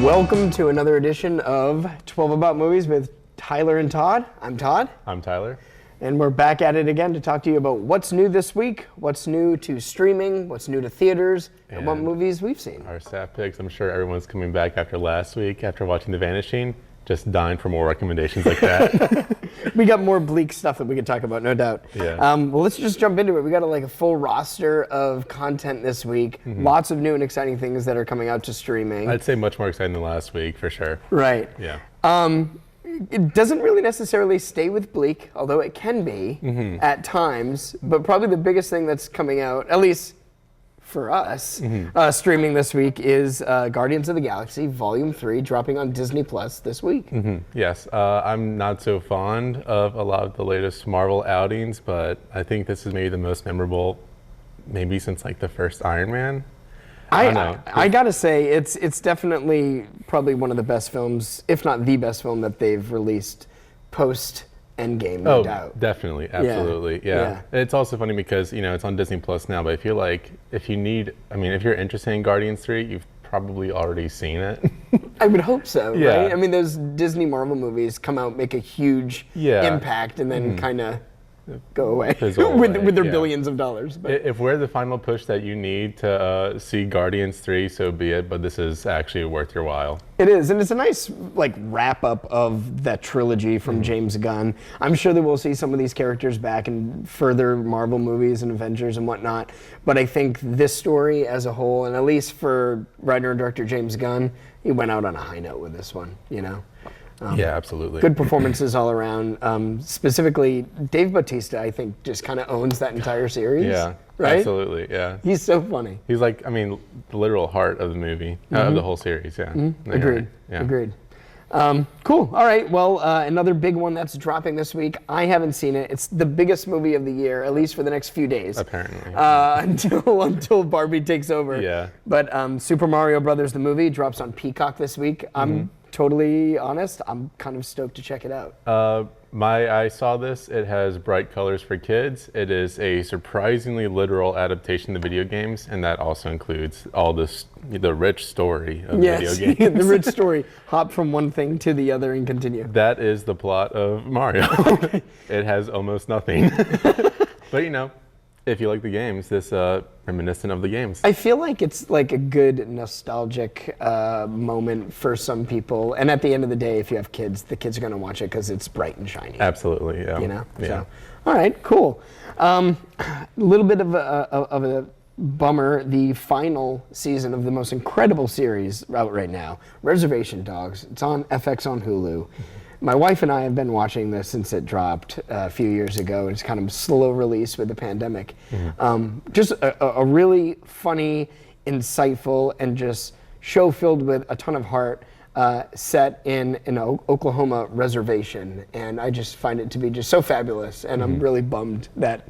Welcome to another edition of 12 About Movies with Tyler and Todd. I'm Todd. I'm Tyler. And we're back at it again to talk to you about what's new this week, what's new to streaming, what's new to theaters, and what movies we've seen. Our staff picks. I'm sure everyone's coming back after last week, after watching The Vanishing, just dying for more recommendations like that. We got more bleak stuff that we can talk about, no doubt. Yeah. Well, let's just jump into it. We got a full roster of content this week. Lots of new and exciting things that are coming out to streaming. I'd say much more exciting than last week, for sure. Right. Yeah. It doesn't really necessarily stay with bleak, although it can be at times. But probably the biggest thing that's coming out, at least for us, streaming this week is Guardians of the Galaxy Volume 3 dropping on Disney Plus this week. Yes. I'm not so fond of a lot of the latest Marvel outings, but I think this is maybe the most memorable, maybe since like the first Iron Man. I gotta say, it's definitely probably one of the best films, if not the best film that they've released post Endgame, no doubt. Definitely, absolutely, yeah. It's also funny because it's on Disney Plus now, but I feel like if you're interested in Guardians 3, you've probably already seen it. I would hope so, right? I mean, those Disney Marvel movies come out, make a huge impact, and then kind of go away with their billions of dollars. But if we're the final push that you need to see Guardians 3, so be it, but this is actually worth your while. It is, and it's a nice wrap up of that trilogy from James Gunn. I'm sure that we'll see some of these characters back in further Marvel movies and Avengers and whatnot, but I think this story as a whole, and at least for writer and director James Gunn, he went out on a high note with this one, Yeah, absolutely. Good performances all around. Specifically, Dave Bautista, I think, just kind of owns that entire series. Yeah, right? Absolutely, yeah. He's so funny. He's the literal heart of the movie, of the whole series, yeah. Agreed, yeah. Agreed. Cool, all right, well, another big one that's dropping this week. I haven't seen it. It's the biggest movie of the year, at least for the next few days. Apparently. Until Barbie takes over. Yeah. But Super Mario Brothers, the movie, drops on Peacock this week. I'm totally honest, I'm kind of stoked to check it out. I saw this. It has bright colors for kids. It is a surprisingly literal adaptation of video games, and that also includes all the rich story of video games. The rich story. Hop from one thing to the other and continue. That is the plot of Mario. It has almost nothing. But if you like the games, this reminiscent of the games. I feel like it's like a good nostalgic moment for some people. And at the end of the day, if you have kids, the kids are going to watch it because it's bright and shiny. Absolutely, yeah. Yeah. So, all right, cool. A little bit of a bummer. The final season of the most incredible series out right now, Reservation Dogs. It's on FX on Hulu. My wife and I have been watching this since it dropped a few years ago. It's kind of slow release with the pandemic. Just a really funny, insightful, and just show filled with a ton of heart, set in an Oklahoma reservation. And I just find it to be just so fabulous. And I'm really bummed that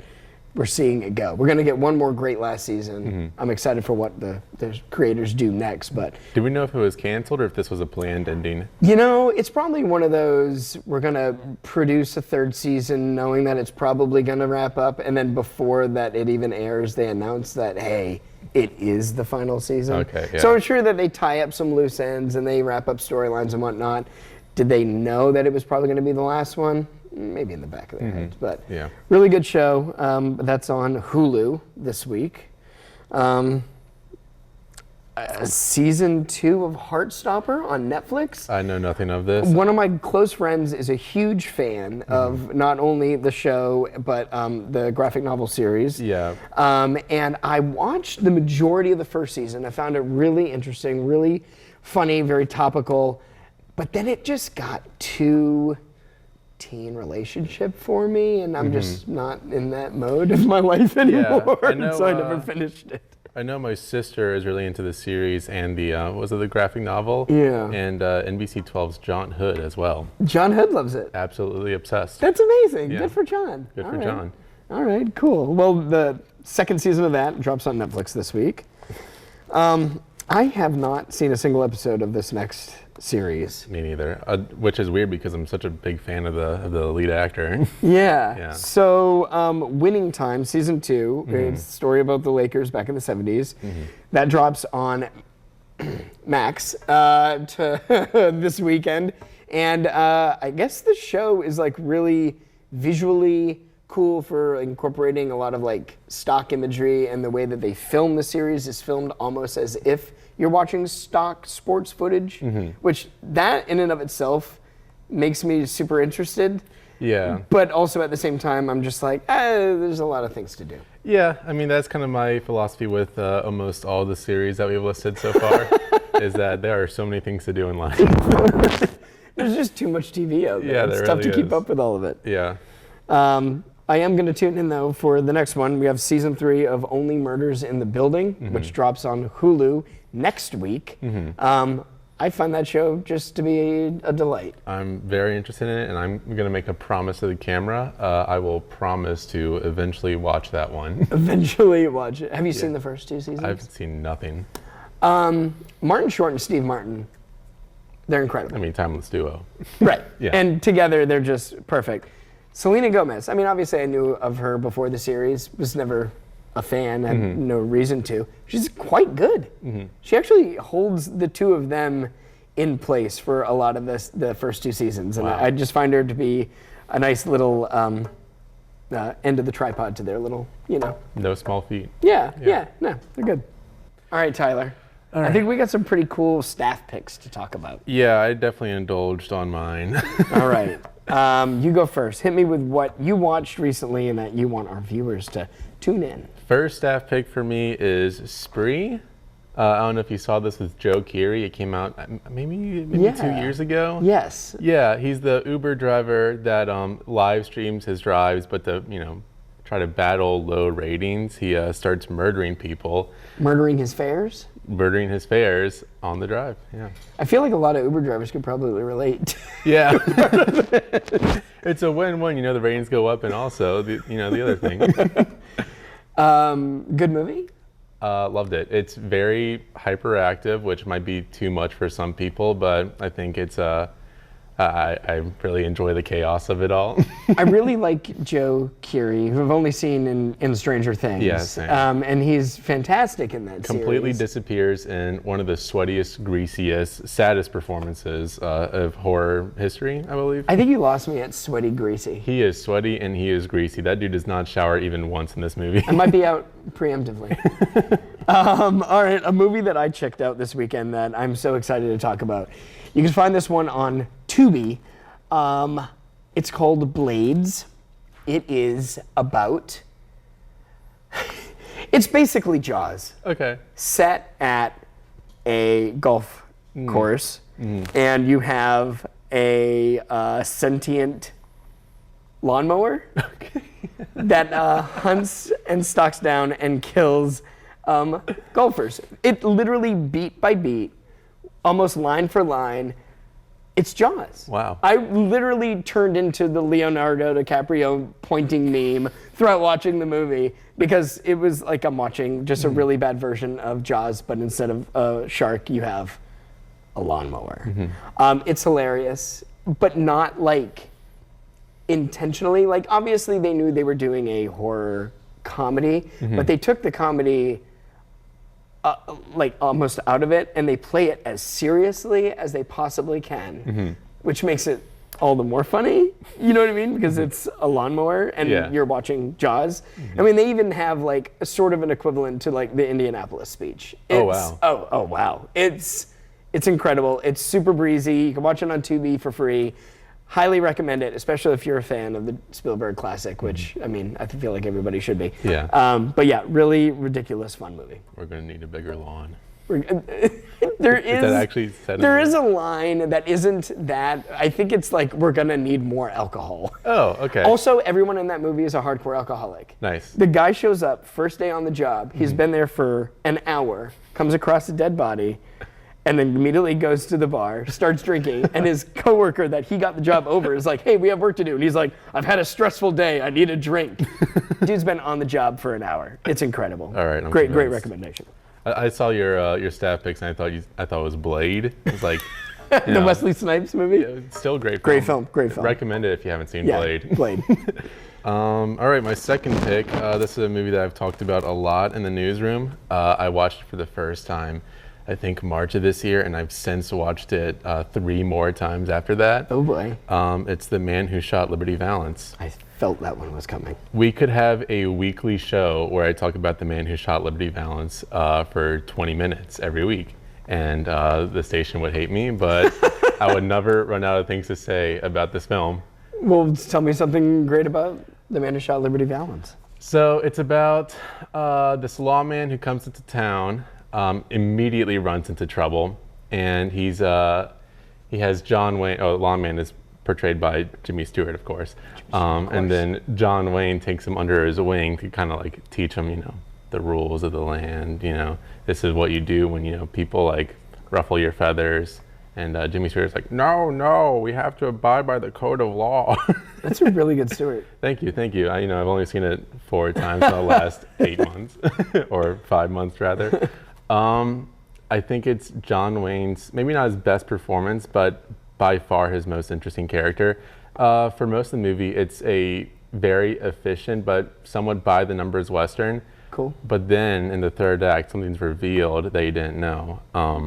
we're seeing it go. We're going to get one more great last season. I'm excited for what the creators do next. But do we know if it was canceled or if this was a planned ending? It's probably one of those, we're going to produce a third season knowing that it's probably going to wrap up. And then before that it even airs, they announce that, hey, it is the final season. Okay, yeah. So I'm sure that they tie up some loose ends and they wrap up storylines and whatnot. Did they know that it was probably going to be the last one? Maybe in the back of their heads, but really good show. That's on Hulu this week. Season 2 of Heartstopper on Netflix. I know nothing of this. One of my close friends is a huge fan of not only the show, but the graphic novel series. Yeah. And I watched the majority of the first season. I found it really interesting, really funny, very topical. But then it just got too teen relationship for me, and I'm just not in that mode of my life anymore. I know, so I never finished it. I know my sister is really into the series and the the graphic novel? Yeah. And NBC 12's John Hood as well. John Hood loves it. Absolutely obsessed. That's amazing. Yeah. Good for John. Good for John. All right, cool. Well, the second season of that drops on Netflix this week. I have not seen a single episode of this next series. Me neither, which is weird because I'm such a big fan of the lead actor. Yeah. So Winning Time, season 2, it's a story about the Lakers back in the 70s. That drops on Max to this weekend, and I guess the show is like really visually cool for incorporating a lot of like stock imagery, and the way that they film the series is filmed almost as if you're watching stock sports footage, which that in and of itself makes me super interested. Yeah. But also at the same time, I'm just like, there's a lot of things to do. Yeah, I mean, that's kind of my philosophy with almost all the series that we've listed so far, is that there are so many things to do in life. There's just too much TV out there. Yeah, it's there tough really to keep is. up with all of it. Yeah. I am going to tune in, though, for the next one. We have season 3 of Only Murders in the Building, which drops on Hulu next week. I find that show just to be a delight. I'm very interested in it, and I'm going to make a promise to the camera. I will promise to eventually watch that one. Eventually watch it. Have you seen the first 2 seasons? I've seen nothing. Martin Short and Steve Martin, they're incredible. I mean, timeless duo. Right. Yeah. And together, they're just perfect. Selena Gomez, I mean, obviously I knew of her before the series, was never a fan, had no reason to. She's quite good. She actually holds the two of them in place for a lot of the first 2 seasons. And Wow. I just find her to be a nice little end of the tripod to their little, No small feat. Yeah, no, they're good. All right, Tyler. I think we got some pretty cool staff picks to talk about. Yeah, I definitely indulged on mine. All right. You go first. Hit me with what you watched recently and that you want our viewers to tune in. First staff pick for me is Spree. I don't know if you saw this with Joe Keery. It came out maybe 2 years ago. Yes. Yeah, he's the Uber driver that live streams his drives, but to try to battle low ratings, he starts murdering people. Murdering his fares? Murdering his fares on the drive. Yeah. I feel like a lot of Uber drivers could probably relate. Yeah. It's a win-win. The ratings go up, and also the other thing. Good movie? Loved it. It's very hyperactive, which might be too much for some people, but I think it's I really enjoy the chaos of it all. I really like Joe Keery, who I've only seen in Stranger Things. Yeah, same. And he's fantastic in that Completely series. disappears in one of the sweatiest, greasiest, saddest performances of horror history, I believe. I think you lost me at sweaty, greasy. He is sweaty and he is greasy. That dude does not shower even once in this movie. I might be out preemptively. All right, a movie that I checked out this weekend that I'm so excited to talk about. You can find this one on Tubi. It's called Blades. It is about... It's basically Jaws. Okay. Set at a golf course, and you have a sentient lawnmower that hunts and stalks down and kills golfers. It literally, beat by beat, almost line for line, it's Jaws. Wow. I literally turned into the Leonardo DiCaprio pointing meme throughout watching the movie, because it was like I'm watching just a really bad version of Jaws, but instead of a shark, you have a lawnmower. It's hilarious, but not like intentionally. Like, obviously they knew they were doing a horror comedy, but they took the comedy like almost out of it, and they play it as seriously as they possibly can, which makes it all the more funny. You know what I mean? Because it's a lawnmower and you're watching Jaws. I mean, they even have like a sort of an equivalent to like the Indianapolis speech. Oh, wow. Oh wow. It's incredible. It's super breezy. You can watch it on Tubi for free. Highly recommend it, especially if you're a fan of the Spielberg classic, which, I mean, I feel like everybody should be. Yeah. But yeah, really ridiculous, fun movie. We're going to need a bigger lawn. There is that actually said there is a line that isn't that. I think it's like, we're going to need more alcohol. Oh, okay. Also, everyone in that movie is a hardcore alcoholic. Nice. The guy shows up, first day on the job. He's been there for an hour, comes across a dead body, and then immediately goes to the bar, starts drinking, and his coworker that he got the job over is like, "Hey, we have work to do." And he's like, "I've had a stressful day. I need a drink." Dude's been on the job for an hour. It's incredible. All right, I'm great convinced. recommendation. I saw your staff picks, and I thought it was Blade. It's like The Wesley Snipes movie. Yeah, it's still a great film. Great film. Recommend it if you haven't seen Yeah, Blade. Blade. All right, my second pick. This is a movie that I've talked about a lot in the newsroom. I watched it for the first time. I think, March of this year, and I've since watched it 3 more times after that. Oh boy. It's The Man Who Shot Liberty Valance. I felt that one was coming. We could have a weekly show where I talk about The Man Who Shot Liberty Valance for 20 minutes every week. And the station would hate me, but I would never run out of things to say about this film. Well, tell me something great about The Man Who Shot Liberty Valance. So it's about this lawman who comes into town, immediately runs into trouble, and he has John Wayne. Oh, the lawman is portrayed by Jimmy Stewart, of course. And then John Wayne takes him under his wing to kind of like teach him, the rules of the land. This is what you do when people like ruffle your feathers. And Jimmy Stewart's like, no, we have to abide by the code of law. That's a really good Stewart. Thank you. I've only seen it 4 times in the last 8 months, or 5 months rather. I think it's John Wayne's, maybe not his best performance, but by far his most interesting character. For most of the movie, it's a very efficient but somewhat by the numbers Western. Cool. But then in the third act, something's revealed that you didn't know.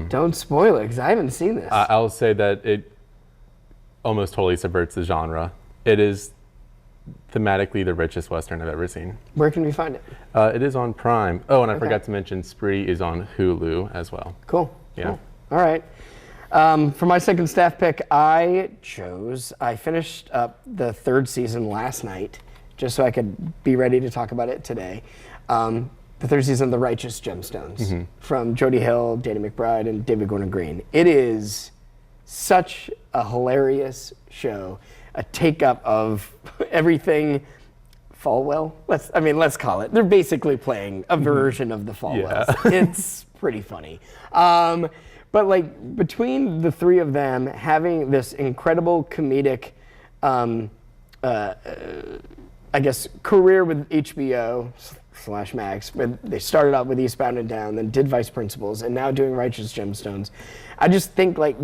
Don't spoil it, because I haven't seen this. I'll say that it almost totally subverts the genre. It is thematically the richest Western I've ever seen. Where can we find it? It is on Prime. Oh, and I forgot to mention Spree is on Hulu as well. Cool. Yeah. Cool. All right. For my second staff pick, I finished up the 3rd season last night, just so I could be ready to talk about it today. The 3rd season of The Righteous Gemstones from Jody Hill, Danny McBride, and David Gordon Green. It is such a hilarious show, a take-up of everything Falwell. Let's call it. They're basically playing a version of the Falwells. Yeah. It's pretty funny. But like between the 3 of them having this incredible comedic, career with HBO / Max, where they started out with Eastbound and Down, then did Vice Principals, and now doing Righteous Gemstones. I just think like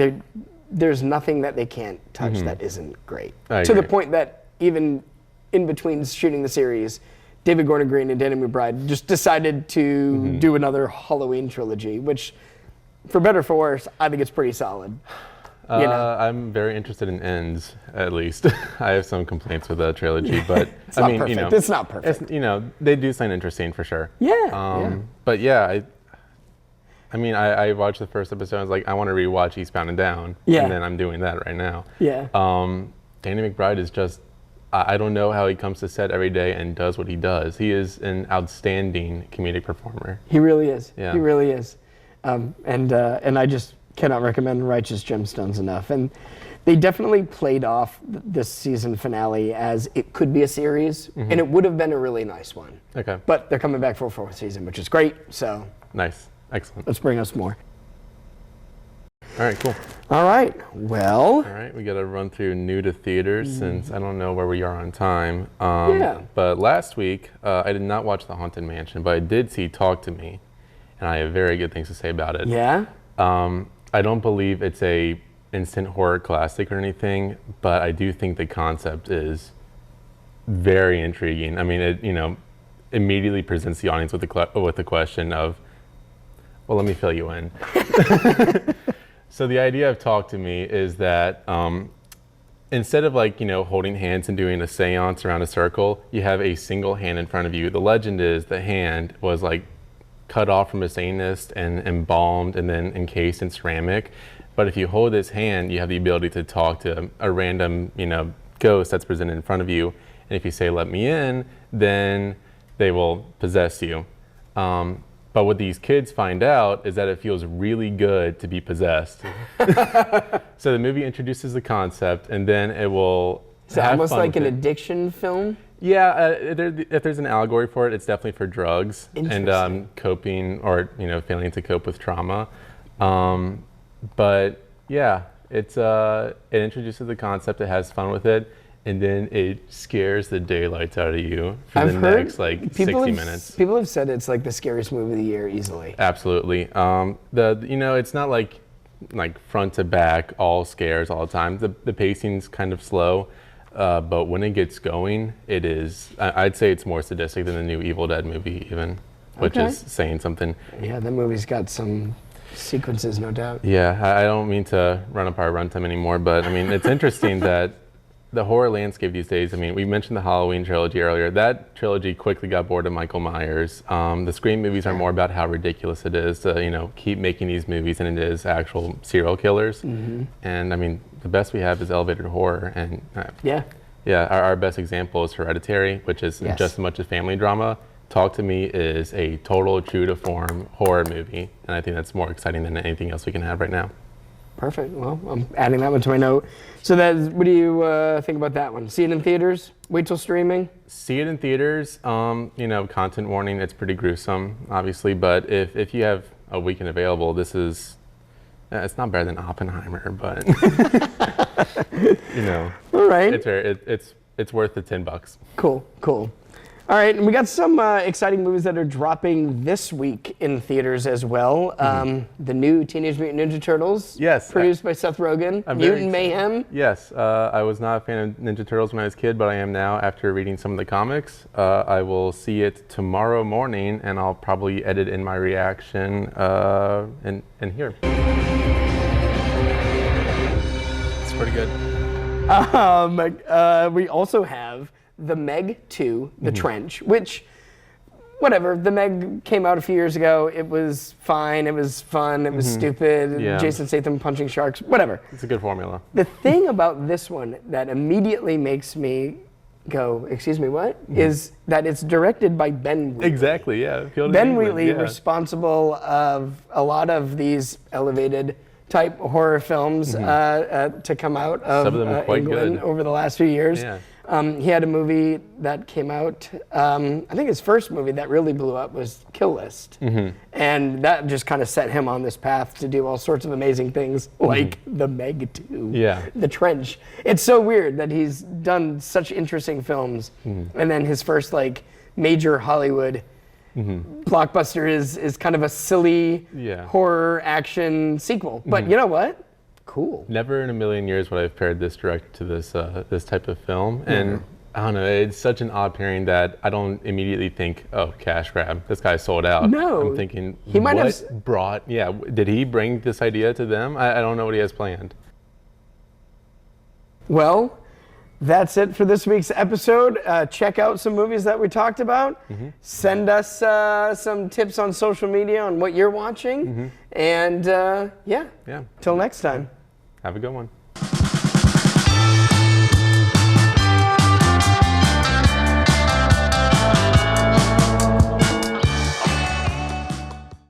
there's nothing that they can't touch that isn't great. To the point that even in between shooting the series, David Gordon Green and Danny McBride just decided to do another Halloween trilogy, which, for better or for worse, I think it's pretty solid. I'm very interested in ends, at least. I have some complaints with the trilogy, but it's not perfect. It's not perfect. They do sound interesting for sure. Yeah. But yeah, I watched the first episode. I was like, I want to rewatch Eastbound and Down. Yeah. And then I'm doing that right now. Yeah. Danny McBride is just, I don't know how he comes to set every day and does what he does. He is an outstanding comedic performer. He really is. Yeah. He really is. And I just cannot recommend Righteous Gemstones enough. And they definitely played off this season finale as it could be a series, and it would have been a really nice one. Okay. But they're coming back for a 4th season, which is great. So nice. Excellent. Let's bring us more. All right, cool. All right, well. All right, we got to run through new to theaters since I don't know where we are on time. Yeah. But last week, I did not watch The Haunted Mansion, but I did see Talk to Me, and I have very good things to say about it. Yeah? I don't believe it's a instant horror classic or anything, but I do think the concept is very intriguing. I mean, it immediately presents the audience with the question of, well, let me fill you in. So the idea of Talk to Me is that instead of holding hands and doing a seance around a circle, you have a single hand in front of you. The legend is the hand was cut off from a Satanist and embalmed and then encased in ceramic. But if you hold this hand, you have the ability to talk to a random, ghost that's presented in front of you. And if you say, let me in, then they will possess you. But what these kids find out is that it feels really good to be possessed. So the movie introduces the concept, and then it will have almost fun like with an it. Addiction film? Yeah, if there's an allegory for it, it's definitely for drugs and coping or failing to cope with trauma. But yeah, it introduces the concept. It has fun with it, and then it scares the daylights out of you for the next 60 minutes. People have said it's like the scariest movie of the year easily. Absolutely. It's not like front to back all scares all the time. The pacing's kind of slow. But when it gets going, it is, I'd say it's more sadistic than the new Evil Dead movie even, which is saying something. Yeah, that movie's got some sequences, no doubt. Yeah, I don't mean to run up our runtime anymore, but I mean, it's interesting that the horror landscape these days, I mean, we mentioned the Halloween trilogy earlier. That trilogy quickly got bored of Michael Myers. The Scream movies are more about how ridiculous it is to, keep making these movies than it is actual serial killers. And I mean, the best we have is elevated horror. And our best example is Hereditary, which is just as much a family drama. Talk to Me is a total true to form horror movie. And I think that's more exciting than anything else we can have right now. Perfect. Well, I'm adding that one to my note. So what do you think about that one? See it in theaters? Wait till streaming? See it in theaters. Content warning, it's pretty gruesome, obviously. But if you have a weekend available, it's not better than Oppenheimer, but, All right. It's worth the $10. Cool. All right, and we got some exciting movies that are dropping this week in theaters as well. The new Teenage Mutant Ninja Turtles, produced by Seth Rogen, Mutant Mayhem. Yes, I was not a fan of Ninja Turtles when I was a kid, but I am now after reading some of the comics. I will see it tomorrow morning, and I'll probably edit in my reaction in here. It's pretty good. We also have The Meg 2, The Trench, which, whatever, The Meg came out a few years ago. It was fine, it was fun, it was stupid, Jason Statham punching sharks, whatever. It's a good formula. The thing about this one that immediately makes me go, excuse me, what? Is that it's directed by Ben Wheatley. Exactly, yeah. Ben Wheatley, responsible of a lot of these elevated type horror films to come out of Some of them are quite England good. over the last few years. Yeah. He had a movie that came out, I think his first movie that really blew up was Kill List. And that just kind of set him on this path to do all sorts of amazing things like The Meg 2, The Trench. It's so weird that he's done such interesting films. And then his first major Hollywood blockbuster is kind of a silly horror action sequel. But you know what? Cool. Never in a million years would I have paired this director to this type of film. And I don't know, it's such an odd pairing that I don't immediately think, oh, cash grab, this guy sold out. No. I'm thinking, he might have did he bring this idea to them? I don't know what he has planned. Well, that's it for this week's episode. Check out some movies that we talked about. Send us some tips on social media on what you're watching. And till next time. Have a good one.